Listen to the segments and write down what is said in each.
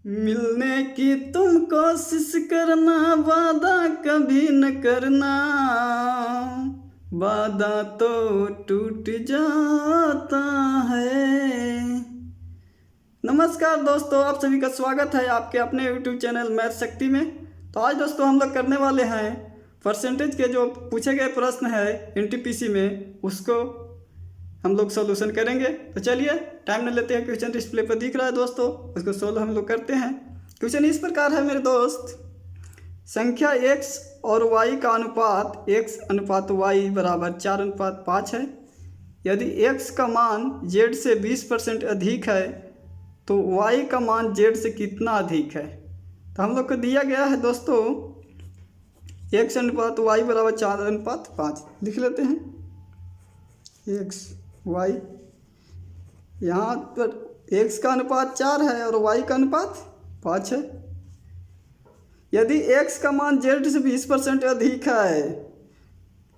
मिलने की तुम कोशिश करना, वादा कभी न करना, वादा तो टूट जाता है। नमस्कार दोस्तों, आप सभी का स्वागत है आपके अपने YouTube चैनल मैथ शक्ति में। तो आज दोस्तों हम लोग करने वाले हैं परसेंटेज के जो पूछे गए प्रश्न है NTPC में, उसको हम लोग सॉल्यूशन करेंगे। तो चलिए टाइम न लेते हैं, क्वेश्चन डिस्प्ले पर दिख रहा है दोस्तों, उसको सोल्व हम लोग करते हैं। क्वेश्चन इस प्रकार है मेरे दोस्त, संख्या x और y का अनुपात x/y बराबर 4:5 है। यदि x का मान z से 20% अधिक है तो y का मान z से कितना अधिक है। तो हम लोग को दिया गया है दोस्तों x/y बराबर 4:5 लिख लेते हैं। x y, यहाँ पर x का अनुपात 4 है और y का अनुपात 5 है। यदि x का मान z से 20% अधिक है,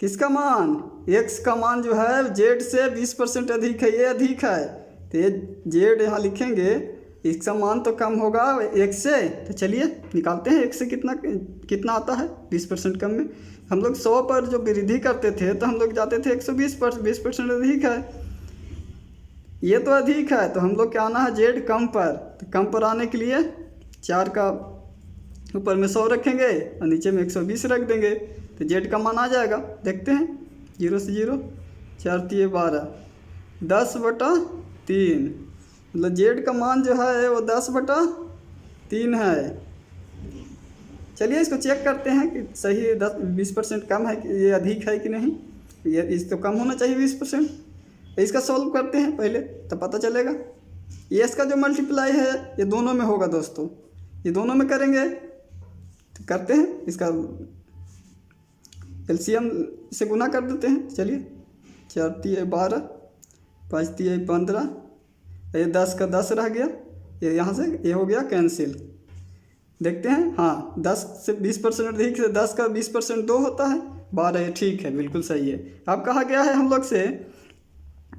किसका मान, x का मान जो है z से 20% अधिक है, ये अधिक है, तो ये z यहाँ लिखेंगे, इसका मान तो कम होगा x से। तो चलिए निकालते हैं x से कितना आता है 20% कम में। हम लोग 100 पर जो वृद्धि करते थे तो हम लोग जाते थे 120 पर, 20% अधिक है, ये तो अधिक है, तो हम लोग क्या आना है z कम पर। तो कम पर आने के लिए 4 का ऊपर में 100 रखेंगे और नीचे में 120 रख देंगे, तो z का मान आ जाएगा। देखते हैं, 0 से 0, 4 3 12, 10/3, मतलब z का मान जो है वो 10/3 है। चलिए इसको चेक करते हैं कि सही 20% कम है कि ये अधिक है कि नहीं। ये इसको कम होना चाहिए 20%। इसका सॉल्व करते हैं पहले, तो पता चलेगा। ये इसका जो मल्टीप्लाई है ये दोनों में होगा दोस्तों, ये दोनों में करेंगे। तो करते हैं, इसका LCM से गुना कर देते हैं। चलिए 4 3 12, 5 3 15, ये 10 का 10 रह गया, ये यहाँ से ये हो गया कैंसिल। देखते हैं, हाँ 10 से 20% अधिक से 10 का 20% 2 होता है, 12, ये ठीक है, बिल्कुल सही है। अब कहा गया है हम लोग से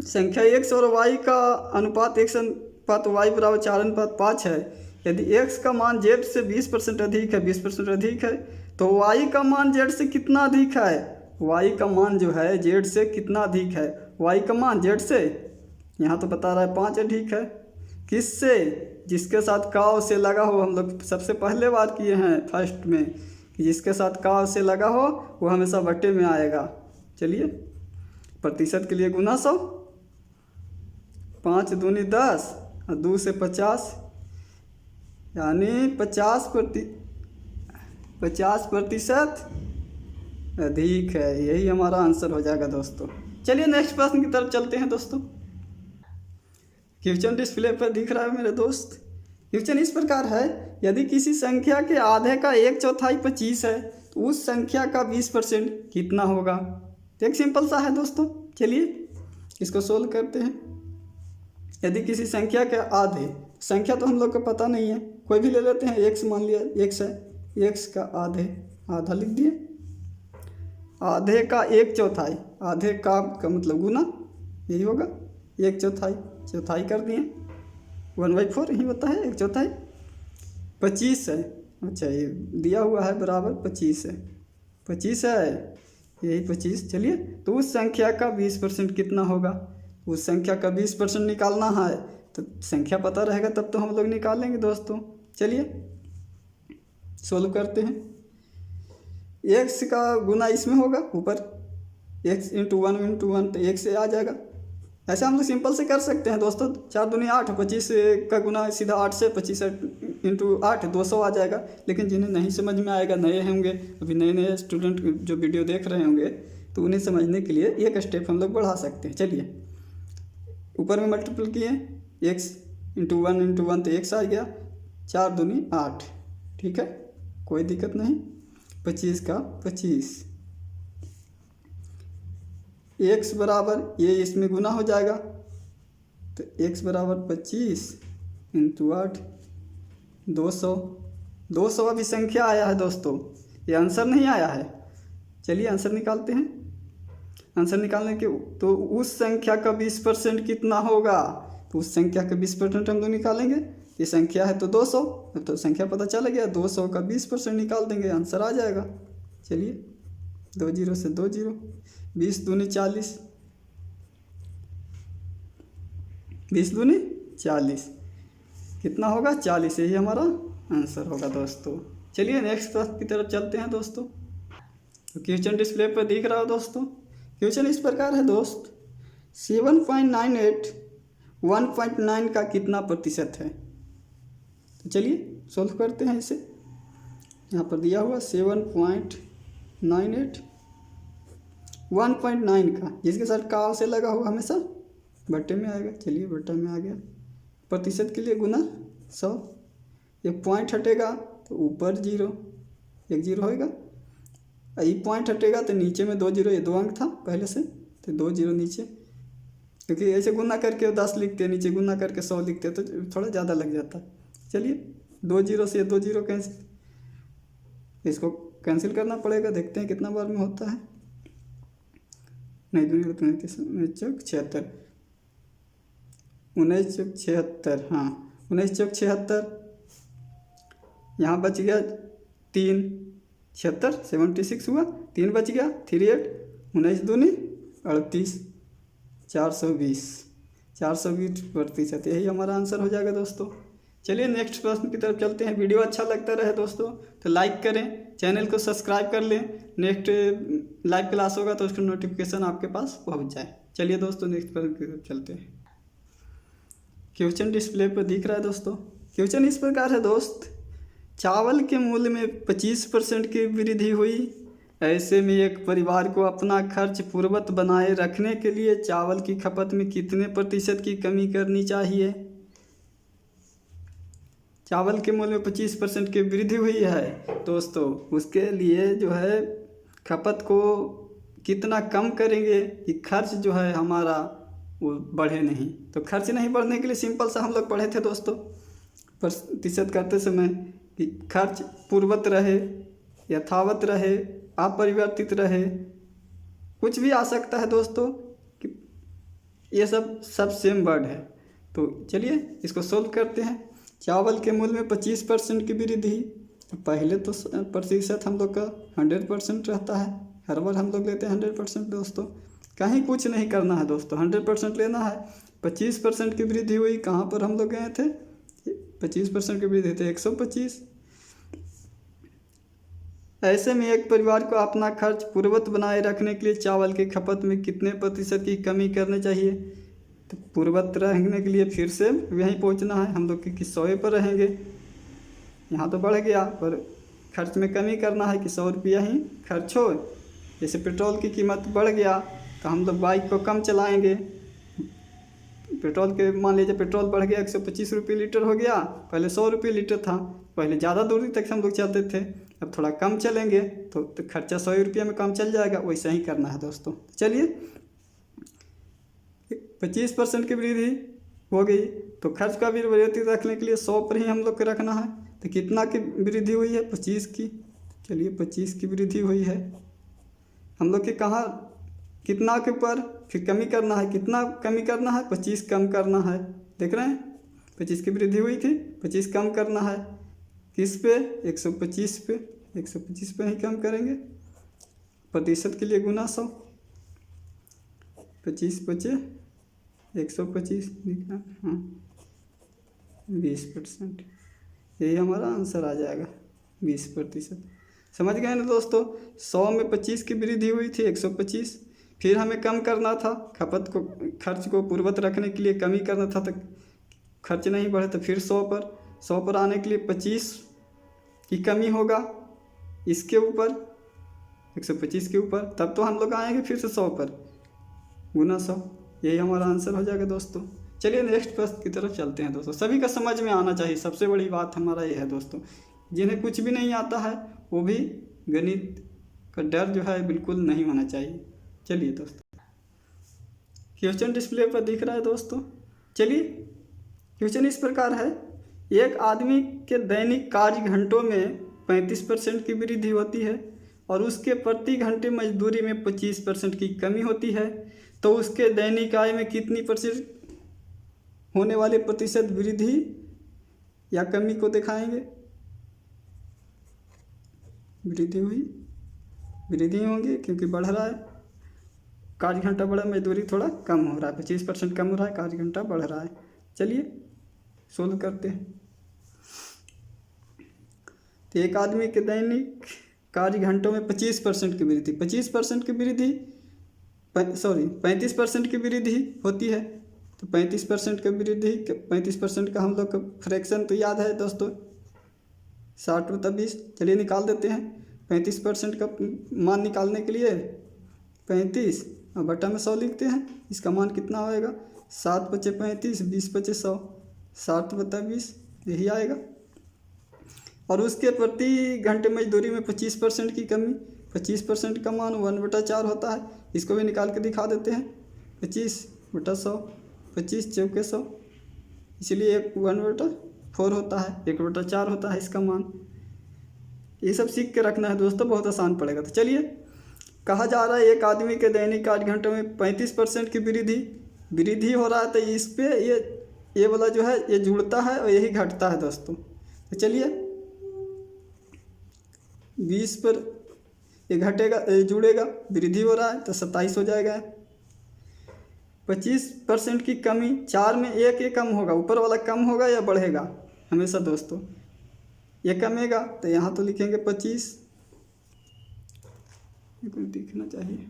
संख्या x और y का अनुपात x/y बराबर 4:5 है। यदि x का मान z से 20% अधिक है, 20% अधिक है, तो y का मान z से कितना अधिक है। y का मान जो है z से कितना अधिक है, y का मान z से, यहाँ तो बता रहा है 5 अधिक है। किससे, जिसके साथ काव से लगा हो। हम लोग सबसे पहले बात किए हैं फर्स्ट में कि जिसके साथ काव से लगा हो वो हमेशा बट्टे में आएगा। चलिए प्रतिशत के लिए गुना 100, 5 दूनी 10 और 2 से 50, यानी 50% अधिक है। यही हमारा आंसर हो जाएगा दोस्तों। चलिए नेक्स्ट प्रश्न की तरफ चलते हैं दोस्तों। क्वेश्चन डिस्प्ले पर दिख रहा है मेरे दोस्त। क्वेश्चन इस प्रकार है, यदि किसी संख्या के आधे का 1/4 25 है तो उस संख्या का 20% कितना होगा। एक सिंपल सा है दोस्तों, चलिए इसको सोल्व करते हैं। यदि किसी संख्या के आधे, संख्या तो हम लोग को पता नहीं है, कोई भी ले लेते हैं, x मान लिया x है, x का आधा लिख दिए, आधे का 1/4, आधे का मतलब गुना, यही होगा 1/4, चौथाई कर दिए, 1/4 यही होता है 1/4। 25 है, अच्छा ये दिया हुआ है बराबर 25 है, 25 है, यही 25। चलिए तो उस संख्या का 20% कितना होगा। उस संख्या का 20% निकालना है तो संख्या पता रहेगा तब तो हम लोग निकालेंगे दोस्तों। चलिए सोल्व करते हैं। x का गुना इसमें होगा ऊपर, x × 1 × 1, तो 1 से आ जाएगा। ऐसे हम लोग सिंपल से कर सकते हैं दोस्तों, 4 दूनी 8, 25 का गुना सीधा 8 से, 25 × 8 200 आ जाएगा। लेकिन जिन्हें नहीं समझ में आएगा, नए होंगे, अभी नए स्टूडेंट जो वीडियो देख रहे होंगे, तो उन्हें समझने के लिए एक स्टेप हम लोग बढ़ा सकते हैं। चलिए ऊपर में मल्टीपल किए, x × 1 × 1 तो x आ गया, 4 दूनी 8, ठीक है, कोई दिक्कत नहीं। 25 का 25, x बराबर ये इसमें गुना हो जाएगा, तो x बराबर 25 × 8 200 अभी संख्या आया है दोस्तों, ये आंसर नहीं आया है। चलिए आंसर निकालते हैं। आंसर निकालने के तो उस संख्या का 20% कितना होगा, तो उस संख्या का 20% हम लोग निकालेंगे। ये संख्या है तो 200, तो संख्या पता चल गया, 200 का 20% निकाल देंगे, आंसर आ जाएगा। चलिए 2 जीरो से 2 जीरो, 20 दूनी 40, 20 दूनी 40, कितना होगा 40, यही हमारा आंसर होगा दोस्तों। चलिए नेक्स्ट प्रश्न की तरफ चलते हैं दोस्तों। तो क्वेश्चन डिस्प्ले पर दिख रहा हो दोस्तों। क्वेश्चन इस प्रकार है दोस्त, 7.98 1.9 का कितना प्रतिशत है। तो चलिए सॉल्व करते हैं इसे। यहाँ पर दिया हुआ 7.98 1.9 का, जिसके साथ का से लगा हुआ हमेशा बट्टे में आएगा। चलिए बट्टा में आ गया, प्रतिशत के लिए गुना 100, एक पॉइंट हटेगा तो ऊपर 0, एक 0 होएगा, ये पॉइंट हटेगा तो नीचे में 2 जीरो, ये 2 अंक था पहले से तो 2 जीरो नीचे, क्योंकि ऐसे गुना करके 10 लिखते हैं, नीचे गुना करके 100 लिखते हैं तो थोड़ा ज़्यादा लग जाता है। चलिए 2 जीरो से 2 जीरो कैंसिल, इसको कैंसिल करना पड़ेगा, देखते हैं कितना बार में होता है। नहीं दूनी 19 चौक 76, 19 चौक 76, हाँ 19 चौक 76, यहाँ बच गया 3, 76 76 हुआ, 3 बच गया 38, 19 दूनी 38, 420% यही हमारा आंसर हो जाएगा दोस्तों। चलिए नेक्स्ट प्रश्न की तरफ चलते हैं। वीडियो अच्छा लगता रहे दोस्तों तो लाइक करें, चैनल को सब्सक्राइब कर लें, नेक्स्ट लाइव क्लास होगा तो उसका नोटिफिकेशन आपके पास पहुंच जाए। चलिए दोस्तों नेक्स्ट प्रश्न की तरफ चलते हैं। क्वेश्चन डिस्प्ले पर दिख रहा है दोस्तों। क्वेश्चन इस प्रकार है दोस्त, चावल के मूल्य में 25% की वृद्धि हुई, ऐसे में एक परिवार को अपना खर्च पूर्ववत बनाए रखने के लिए चावल की खपत में कितने प्रतिशत की कमी करनी चाहिए। चावल के मूल्य में 25% की वृद्धि हुई है दोस्तों, उसके लिए जो है खपत को कितना कम करेंगे कि खर्च जो है हमारा वो बढ़े नहीं। तो खर्च नहीं बढ़ने के लिए सिंपल सा हम लोग पढ़े थे दोस्तों प्रतिशत करते समय कि खर्च पूर्ववत रहे, यथावत रहे, अपरिवर्तित रहे, कुछ भी आ सकता है दोस्तों, कि ये सब सेम वर्ड है। तो चलिए इसको सोल्व करते हैं। चावल के मूल्य में 25% की वृद्धि, पहले तो प्रतिशत हम लोग का 100% रहता है, हर बार हम लोग लेते हैं 100% दोस्तों, कहीं कुछ नहीं करना है दोस्तों, 100% लेना है। 25% की वृद्धि हुई, कहाँ पर हम लोग गए थे, 25% की वृद्धि थे 125। ऐसे में एक परिवार को अपना खर्च पूर्ववत बनाए रखने के लिए चावल की खपत में कितने प्रतिशत की कमी करनी चाहिए। तो पूर्ववत रहने के लिए फिर से वहीं पहुंचना है, हम लोग कि 100 पर रहेंगे, यहाँ तो बढ़ गया, पर खर्च में कमी करना है कि 100 रुपया ही खर्च हो। जैसे पेट्रोल की कीमत बढ़ गया तो हम लोग बाइक को कम चलाएंगे, पेट्रोल के मान लीजिए पेट्रोल बढ़ गया 125 रुपये लीटर हो गया, पहले 100 रुपये लीटर था, पहले ज़्यादा दूरी तक हम लोग चलते थे, अब थोड़ा कम चलेंगे तो खर्चा 100 रुपये में कम चल जाएगा, वैसा ही करना है दोस्तों। चलिए 25% की वृद्धि हो गई तो खर्च का भी परिवर्तित रखने के लिए 100 पर ही हम लोग को रखना है। तो कितना की वृद्धि हुई है, 25 की। चलिए 25 की वृद्धि हुई है, हम लोग के कहाँ कितना के ऊपर फिर कमी करना है, कितना कमी करना है, 25 कम करना है, देख रहे हैं 25 की वृद्धि हुई थी, 25 कम करना है, किस पे 125 पे, 125 पे ही कम करेंगे, प्रतिशत के लिए गुना 100, 25 बचे 125 निकाल, हाँ 20%, यही हमारा आंसर आ जाएगा 20%। समझ गए ना दोस्तों, 100 में 25 की वृद्धि हुई थी 125, फिर हमें कम करना था, खपत को खर्च को पूर्ववत रखने के लिए कमी करना था, तो खर्च नहीं बढ़े तो फिर 100 पर आने के लिए 25 की कमी होगा इसके ऊपर 125 के ऊपर, तब तो हम लोग आएंगे फिर से 100 पर गुना 100, यही हमारा आंसर हो जाएगा दोस्तों। चलिए नेक्स्ट प्रश्न की तरफ चलते हैं दोस्तों। सभी का समझ में आना चाहिए, सबसे बड़ी बात हमारा ये है दोस्तों, जिन्हें कुछ भी नहीं आता है वो भी गणित का डर जो है बिल्कुल नहीं होना चाहिए। चलिए दोस्तों क्वेश्चन डिस्प्ले पर दिख रहा है दोस्तों। चलिए क्वेश्चन इस प्रकार है, एक आदमी के दैनिक कार्य घंटों में 35% की वृद्धि होती है और उसके प्रति घंटे मजदूरी में 25% की कमी होती है, तो उसके दैनिक आय में कितनी % होने वाले प्रतिशत वृद्धि या कमी को दिखाएंगे? वृद्धि हुई, वृद्धि होंगी क्योंकि बढ़ रहा है, कार्य घंटा बढ़ा, मजदूरी थोड़ा कम हो रहा है, 25% कम हो रहा है, कार्य घंटा बढ़ रहा है। चलिए सोल्व करते हैं। तो एक आदमी के दैनिक कार्य घंटों में 25% की वृद्धि, 25% की वृद्धि 35% की वृद्धि होती है। तो 35% की वृद्धि, 35% का हम लोग का फ्रैक्शन तो याद है दोस्तों, 60/20। चलिए निकाल देते हैं। 35% का मान निकालने के लिए 35 और बटा में 100 लिखते हैं। इसका मान कितना होएगा? 7×5 = 35, 20×5 = 100, 60/20 यही आएगा। और उसके प्रति घंटे मजदूरी में 25% की कमी, 25% का मान 1/4 होता है। इसको भी निकाल के दिखा देते हैं। 25/100, 25 चौके 100, इसलिए 1/4 होता है, 1/4 होता है इसका मान। ये सब सीख के रखना है दोस्तों, बहुत आसान पड़ेगा। तो चलिए, कहा जा रहा है एक आदमी के दैनिक 8 घंटों में 35% की वृद्धि हो रहा है। तो इस पे ये वाला जो है ये जुड़ता है और यही घटता है दोस्तों। तो चलिए 20 पर ये घटेगा, ये जुड़ेगा, वृद्धि हो रहा है तो 27 हो जाएगा। 25% की कमी, 4 में एक ये कम होगा, ऊपर वाला कम होगा या बढ़ेगा हमेशा दोस्तों? ये कमेगा, तो यहाँ तो लिखेंगे 25, कुछ दिखना चाहिए,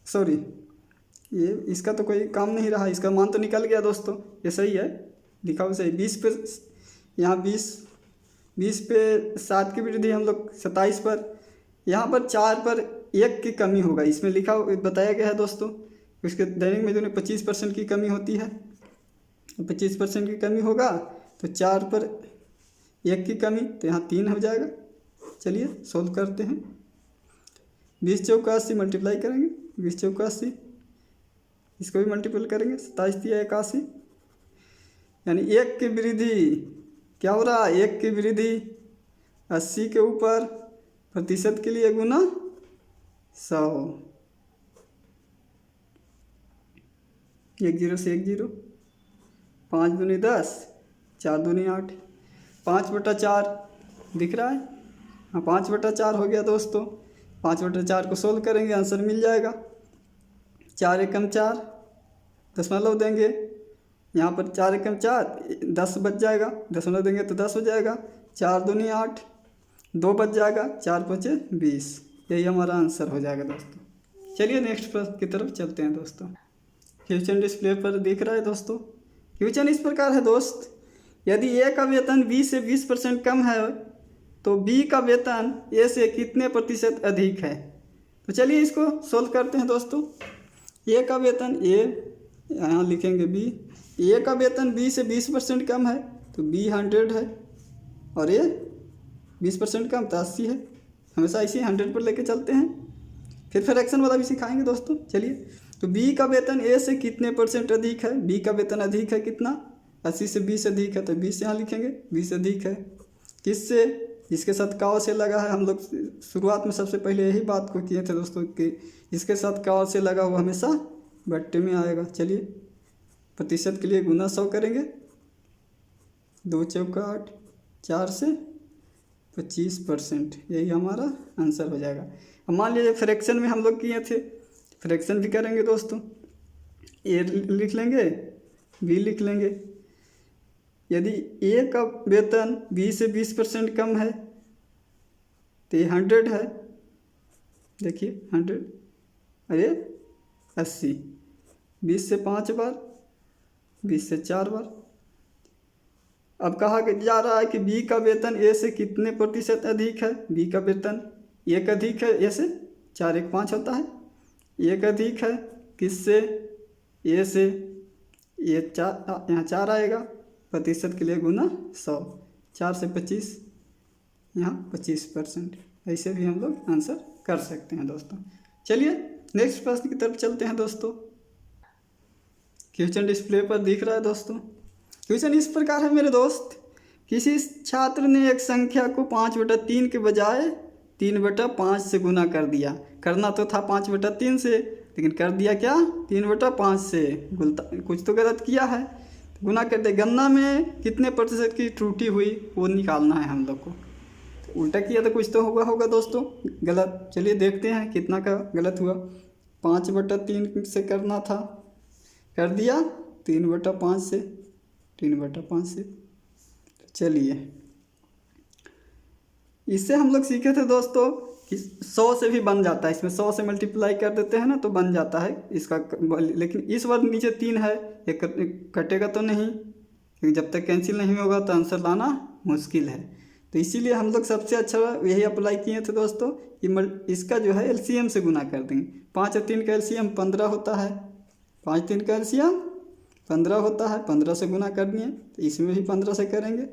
सॉरी ये इसका तो कोई काम नहीं रहा, इसका मान तो निकल गया दोस्तों। ये सही है, लिखा हुआ सही। 20 पे यहाँ 20 पे 7 की वृद्धि, हम लोग 27 पर, यहाँ पर 4 पर 1 की कमी होगा। इसमें लिखा बताया गया है दोस्तों, उसके दैनिक मजदूरी में 25% की कमी होती है। 25% की कमी होगा तो 4 पर 1 की कमी, तो यहाँ 3 हो जाएगा। चलिए सोल्व करते हैं। 20 चौका 80 मल्टीप्लाई करेंगे, 20 चौका 80, इसको भी मल्टीपल करेंगे, 27 × 81, यानी 1 की वृद्धि क्या हो रहा है? 1 की वृद्धि 80 के ऊपर प्रतिशत के लिए गुना 100, 1 0 से 1 0, 5 दूनी 10, 4 दूनी 8, 5/4 दिख रहा है? हाँ 5/4 हो गया दोस्तों। 5/4 को सोल्व करेंगे, आंसर मिल जाएगा। 4 एकम 4, दशमलव देंगे, यहाँ पर 4 एकम 4, 10 बच जाएगा, दशमलव देंगे तो 10 हो जाएगा। 4 दूनी 8, 2 बच जाएगा, 4 × 5 = 20, यही हमारा आंसर हो जाएगा दोस्तों। चलिए नेक्स्ट प्रश्न की तरफ चलते हैं दोस्तों। क्वेश्चन डिस्प्ले पर दिख रहा है दोस्तों। क्वेश्चन इस प्रकार है दोस्त, यदि ए का वेतन बी से 20% कम है तो बी का वेतन ए से कितने प्रतिशत अधिक है? तो चलिए इसको सोल्व करते हैं दोस्तों। ए का वेतन, ए यहाँ लिखेंगे बी, ए का वेतन बी से 20% कम है तो बी 100 है, और ए 20% कम तो 80 है। हमेशा इसी 100 पर लेके चलते हैं। फिर फ्रैक्शन वाला भी सिखाएंगे दोस्तों। चलिए, तो बी का वेतन ए से कितने % अधिक है? बी का वेतन अधिक है कितना? 80 से 20 अधिक है, तो 20 यहाँ लिखेंगे, 20 अधिक है। किससे? इसके साथ काव से लगा है। हम लोग शुरुआत में सबसे पहले यही बात को किए थे दोस्तों कि इसके साथ काव से लगा हुआ हमेशा बट्टे में आएगा। चलिए प्रतिशत के लिए गुना 100 करेंगे, 2 चौका 8, 4 से 25%, यही हमारा आंसर हो जाएगा। अब मान लीजिए फ्रैक्शन में हम लोग किए थे, फ्रैक्शन भी करेंगे दोस्तों। ए लिख लेंगे, बी लिख लेंगे। यदि ए का वेतन बी से 20% कम है तो ये 100 है, देखिए 100, अरे 80, 20 से 5 बार, 20 से 4 बार। अब कहा जा रहा है कि बी का वेतन ए से कितने प्रतिशत अधिक है? बी का वेतन 1 अधिक है ए से, 4 1 5 होता है, 1 अधिक है किससे? ए से। ये 4, यहाँ 4 आएगा, प्रतिशत के लिए गुना 100, 4 से 25, यहाँ 25%। ऐसे भी हम लोग आंसर कर सकते हैं दोस्तों। चलिए नेक्स्ट प्रश्न की तरफ चलते हैं दोस्तों। क्वेश्चन डिस्प्ले पर दिख रहा है दोस्तों। क्वेश्चन इस प्रकार है मेरे दोस्त, किसी छात्र ने एक संख्या को 5/3 के बजाय 3/5 से गुना कर दिया। करना तो था 5/3 से, लेकिन कर दिया क्या 3/5 से, कुछ तो गलत किया है। तो गुना करते गणना में कितने प्रतिशत की त्रुटि हुई वो निकालना है हम लोग को। तो उल्टा किया तो कुछ तो होगा दोस्तों गलत। चलिए देखते हैं कितना का गलत हुआ। 5/3 से करना था, कर दिया 3/5 से, 3/5 से। चलिए इससे हम लोग सीखे थे दोस्तों कि 100 से भी बन जाता है, इसमें 100 से मल्टीप्लाई कर देते हैं ना तो बन जाता है इसका। लेकिन इस बार नीचे 3 है, एक कटेगा तो नहीं, क्योंकि जब तक कैंसिल नहीं होगा तो आंसर लाना मुश्किल है। तो इसीलिए हम लोग सबसे अच्छा यही अप्लाई किए थे दोस्तों कि इसका जो है एलसीएम से गुना कर देंगे। 5 और 3 का एलसीएम 15 होता है, 5 3 का एलसीएम 15 होता है, 15 से गुना कर दिए। तो इसमें भी 15 से करेंगे।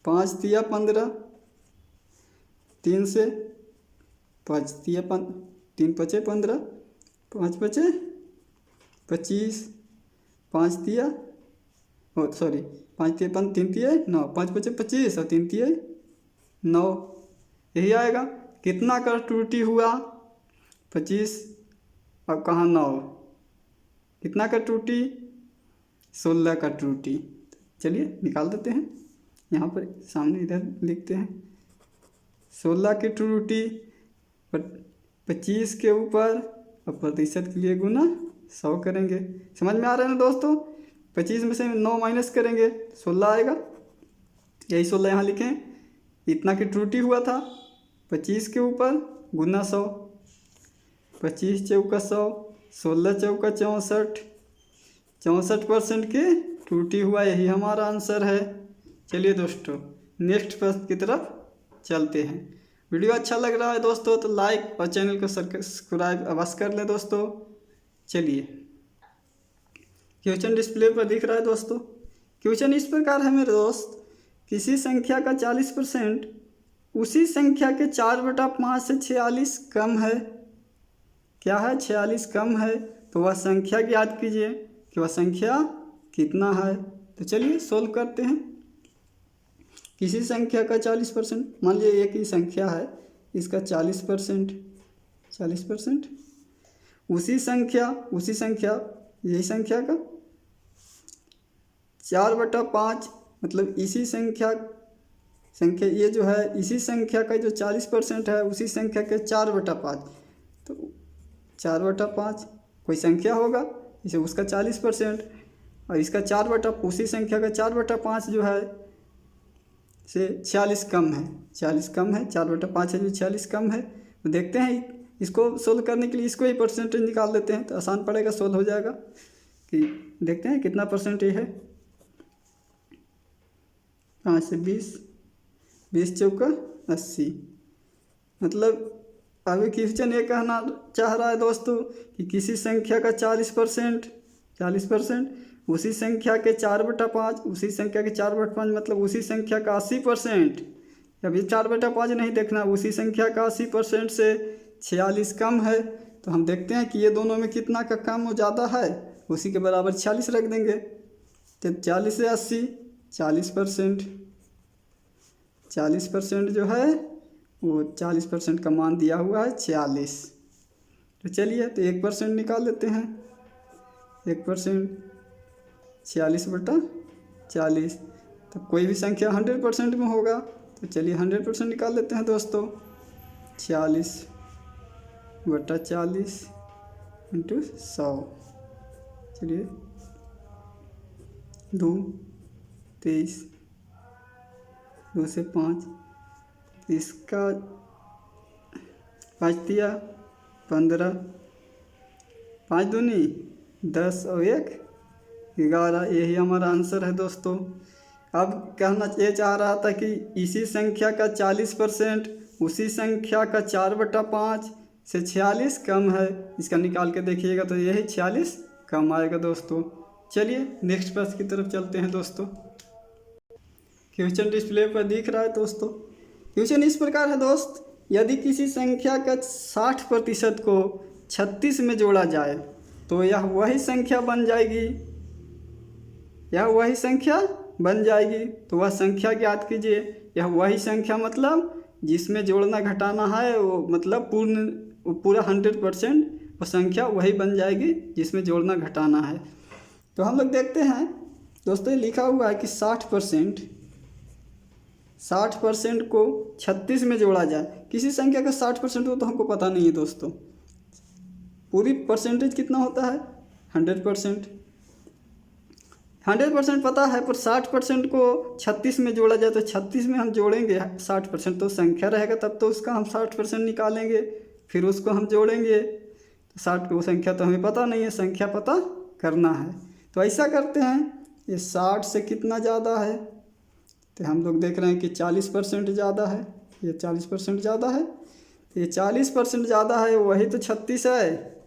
5 तिया 15, 3 से 5 तिया 3 पचे 15, 5 पचे 25, 5 तिया 5 तिया 3 तिया 9, 5 पचे 25 और 3 तिया 9, यही आएगा। कितना का त्रुटि हुआ 25 और कहाँ 9, कितना का त्रुटि 16 का त्रुटि। चलिए निकाल देते हैं, यहाँ पर सामने इधर लिखते हैं। 16 की त्रुटि 25 के ऊपर और प्रतिशत के लिए गुना 100 करेंगे। समझ में आ रहा है ना दोस्तों। 25 में से 9 माइनस करेंगे 16 आएगा, यही 16 यहाँ लिखें। इतना की त्रुटि हुआ था 25 के ऊपर गुना 100, 25 चौका 100, 16 चौका 64, 64% की त्रुटि हुआ, यही हमारा आंसर है। चलिए दोस्तों नेक्स्ट प्रश्न की तरफ चलते हैं। वीडियो अच्छा लग रहा है दोस्तों तो लाइक और चैनल को सब्सक्राइब अवश्य कर लें दोस्तों। चलिए क्वेश्चन डिस्प्ले पर दिख रहा है दोस्तों। क्वेश्चन इस प्रकार है मेरे दोस्त, किसी संख्या का 40% उसी संख्या के 4/5 से 46 कम है। क्या है 46 कम है, तो वह संख्या याद कीजिए कि वह संख्या कितना है। तो चलिए सोल्व करते हैं। किसी संख्या का 40%, मान लीजिए एक ही संख्या है, इसका 40%, उसी संख्या यही संख्या का 4/5, मतलब इसी संख्या ये जो है इसी संख्या का जो 40% है उसी संख्या के 4/5। तो 4/5 कोई संख्या होगा, इसे उसका 40% और इसका उसी संख्या का 4/5 जो है से 46 कम है, 46 कम है, 4/5 है जो 46 कम है। तो देखते हैं इसको सोल्व करने के लिए इसको ही परसेंटेज निकाल देते हैं तो आसान पड़ेगा, सोल्व हो जाएगा। कि देखते हैं कितना परसेंटेज है। 5 से 20, 20 चौका 80। मतलब अभी क्वेश्चन ये कहना चाह रहा है दोस्तों कि किसी संख्या का 40% उसी संख्या के 4/5, उसी संख्या के 4/5 मतलब उसी संख्या का 80%। अभी 4/5 नहीं देखना, उसी संख्या का 80% से 46 कम है। तो हम देखते हैं कि ये दोनों में कितना का कम हो ज़्यादा है, उसी के बराबर 46 रख देंगे। तो 40 से 80 40%, 40% जो है वो 40% का मान दिया हुआ है 46। तो चलिए तो 1% निकाल लेते हैं। 1% 46/40, तो कोई भी संख्या 100% में होगा। तो चलिए 100% निकाल लेते हैं दोस्तों। 40/40 × 100। चलिए 2 23, 2 से 5, इसका 5 तिया 15, 5 दूनी 10 और 1 11, यही हमारा आंसर है दोस्तों। अब कहना ये चाह रहा था कि इसी संख्या का 40% उसी संख्या का 4/5 से 46 कम है। इसका निकाल के देखिएगा तो यही 46 कम आएगा दोस्तों। चलिए नेक्स्ट प्रश्न की तरफ चलते हैं दोस्तों। क्वेश्चन डिस्प्ले पर दिख रहा है दोस्तों। क्वेश्चन इस प्रकार है दोस्त, यदि किसी संख्या का 60% को 36 में जोड़ा जाए तो यह वही संख्या बन जाएगी। तो वह संख्या ज्ञात कीजिए। यह वही संख्या मतलब जिसमें जोड़ना घटाना है वो मतलब पूरा 100% वो संख्या वही बन जाएगी जिसमें जोड़ना घटाना है। तो हम लोग देखते हैं दोस्तों, ये लिखा हुआ है कि 60% को 36 में जोड़ा जाए। किसी संख्या का 60% हो तो हमको पता नहीं है दोस्तों। पूरी परसेंटेज कितना होता है? 100%। 100% पता है, पर 60% को 36 में जोड़ा जाए तो 36 में हम जोड़ेंगे 60%, तो संख्या रहेगा तब तो उसका हम 60% निकालेंगे, फिर उसको हम जोड़ेंगे। तो 60 वो संख्या तो हमें पता नहीं है, संख्या पता करना है। तो ऐसा करते हैं, ये 60 से कितना ज़्यादा है? तो हम लोग देख रहे हैं कि 40% ज़्यादा है। ये 40% ज़्यादा है, तो ये 40% ज़्यादा है, वही तो 36 है।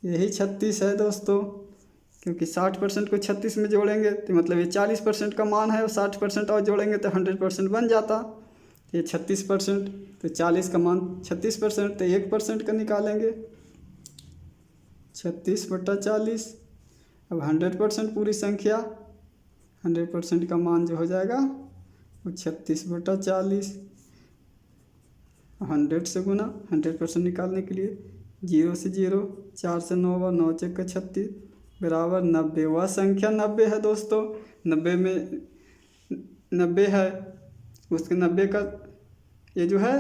यही 36 है दोस्तों, क्योंकि 60% को 36 में जोड़ेंगे तो मतलब ये 40% का मान है, और 60% और जोड़ेंगे तो 100% बन जाता। ये 36%, तो 40 का मान 36%, तो 1% का निकालेंगे 36/40। अब 100% पूरी संख्या, 100% का मान जो हो जाएगा वो 36/40। 100 से गुना, 100% निकालने के लिए 0 से 0, 4 से 9 बार, 9 चौके 36 बराबर 90। वह संख्या 90 है दोस्तों। 90 में 90 है, उसके 90 का ये जो है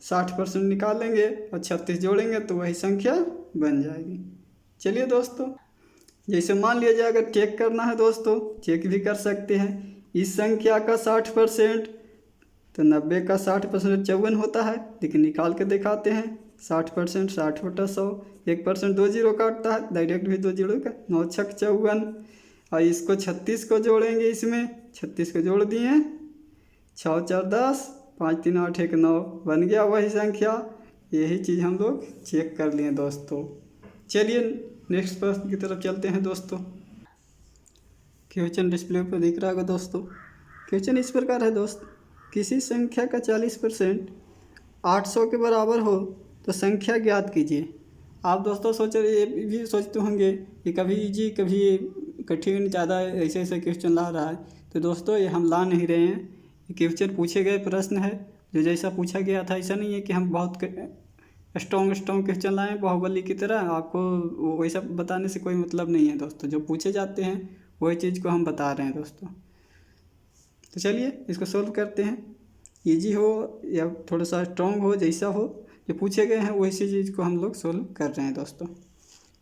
60% निकालेंगे और 36 जोड़ेंगे तो वही संख्या बन जाएगी। चलिए दोस्तों, जैसे मान लिया जाए अगर चेक करना है दोस्तों, चेक भी कर सकते हैं। इस संख्या का 60%, तो 90 का 60% 54 होता है, लेकिन निकाल के दिखाते हैं। 60%, 60/100, 1% 2 जीरो काटता है, डायरेक्ट भी 2 जीरो का, 9 छक 54। और इसको 36 को जोड़ेंगे, इसमें 36 को जोड़ दिए, 6 4 10, 5 3 8 1 9, बन गया वही संख्या। यही चीज़ हम लोग चेक कर लिए दोस्तों। चलिए नेक्स्ट प्रश्न की तरफ चलते हैं दोस्तों। क्वेश्चन डिस्प्ले पर दिख रहा होगा दोस्तों। क्वेश्चन इस प्रकार है दोस्त, किसी संख्या का 40% 800 के बराबर हो तो संख्या ज्ञात कीजिए। आप दोस्तों सोच रहे, ये भी सोचते होंगे कि कभी इजी कभी कठिन, ज़्यादा ऐसे ऐसे क्वेश्चन ला रहा है। तो दोस्तों ये हम ला नहीं रहे हैं, ये क्वेश्चन पूछे गए प्रश्न है, जो जैसा पूछा गया था। ऐसा नहीं है कि हम बहुत स्ट्रॉन्ग क्वेश्चन लाएँ बाहुबली की तरह। आपको वैसा बताने से कोई मतलब नहीं है दोस्तों। जो पूछे जाते हैं वही चीज़ को हम बता रहे हैं दोस्तों। तो चलिए इसको सोल्व करते हैं। इजी हो या थोड़ा सा स्ट्रॉन्ग हो, जैसा हो, जो पूछे गए हैं वैसी चीज़ को हम लोग सोल्व कर रहे हैं दोस्तों।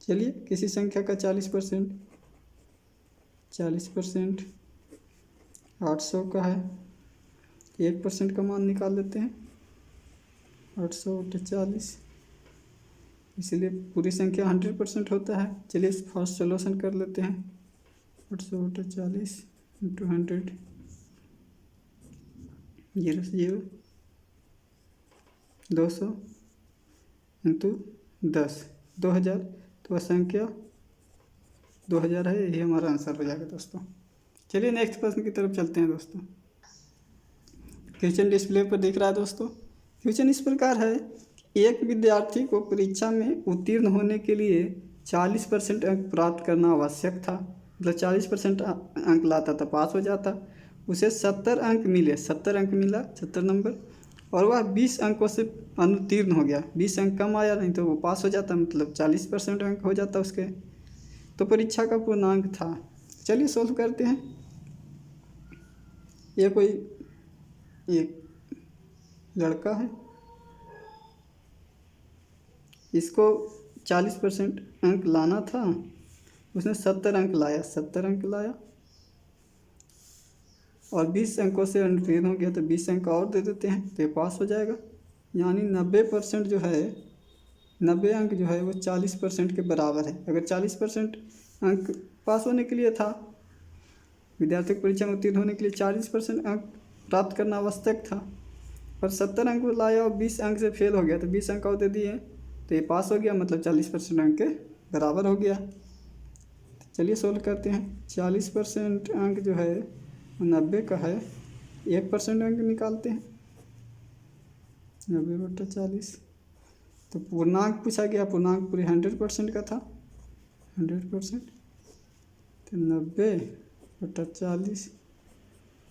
चलिए, किसी संख्या का 40% 800 का है, 1% का मान निकाल लेते हैं। 800/40, इसलिए पूरी संख्या 100% होता है। चलिए फर्स्ट सोल्यूशन कर लेते हैं। 800/40 × 100, 0 से 0, 200 × 10, 2000। तो वह संख्या 2000 है, यही हमारा आंसर हो जाएगा दोस्तों। चलिए नेक्स्ट प्रश्न की तरफ चलते हैं दोस्तों। क्वेश्चन डिस्प्ले पर दिख रहा है दोस्तों। क्वेश्चन इस प्रकार है, एक विद्यार्थी को परीक्षा में उत्तीर्ण होने के लिए 40% अंक प्राप्त करना आवश्यक था। मतलब 40% अंक लाता था पास हो जाता। उसे 70 अंक मिले, 70 अंक मिला, 70 नंबर, और वह 20 अंकों से अनुत्तीर्ण हो गया। 20 अंक कम आया, नहीं तो वो पास हो जाता, मतलब 40% अंक हो जाता उसके। तो परीक्षा का पूर्णांक था। चलिए सोल्व करते हैं। ये कोई एक लड़का है, इसको 40% अंक लाना था, उसने 70 अंक लाया, 70 अंक लाया, और 20 अंकों से अनुत्तीर्ण हो गया। तो 20 अंक और दे देते हैं तो ये पास हो जाएगा। यानी 90% जो है, 90 अंक जो है वो 40% के बराबर है। अगर 40% अंक पास होने के लिए था, विद्यार्थी को परीक्षा में उत्तीर्ण होने के लिए 40% अंक प्राप्त करना आवश्यक था, पर 70 अंक लाया और 20 अंक से फेल हो गया, तो 20 अंक और दे दिए तो ये पास हो गया, मतलब 40% अंक के बराबर हो गया। चलिए सोल्व करते हैं। 40% अंक जो है 90 का है, 1% अंक निकालते हैं। 90/40, तो पूर्णांक पूछा गया, पूर्णांक पूरे 100% का था, 100%। तो 90/40,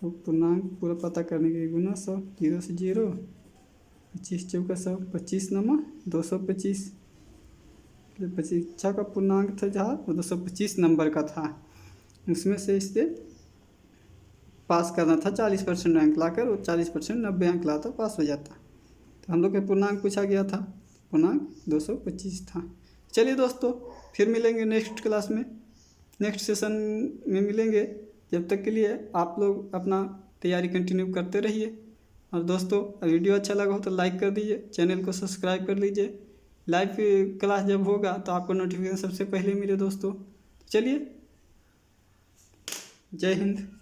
और पूर्णांक पूरा पता करने के लिए गुना 100, 0 से 0, 25 चौका 100, 25 9 225। जो परीक्षा का पूर्णांक था जहाँ वो 225 नंबर का था, उसमें से इसे पास करना था 40% रैंक लाकर, वो 40% 90 अंक लाता पास हो जाता। तो हम लोग के पूर्णांक पूछा गया था, पूर्णांक 225 था। चलिए दोस्तों, फिर मिलेंगे नेक्स्ट क्लास में, नेक्स्ट सेशन में मिलेंगे। जब तक के लिए आप लोग अपना तैयारी कंटिन्यू करते रहिए। और दोस्तों, वीडियो अच्छा लगा हो तो लाइक कर दीजिए, चैनल को सब्सक्राइब कर लीजिए। लाइव क्लास जब होगा तो आपको नोटिफिकेशन सबसे पहले मिले दोस्तों। चलिए, जय हिंद।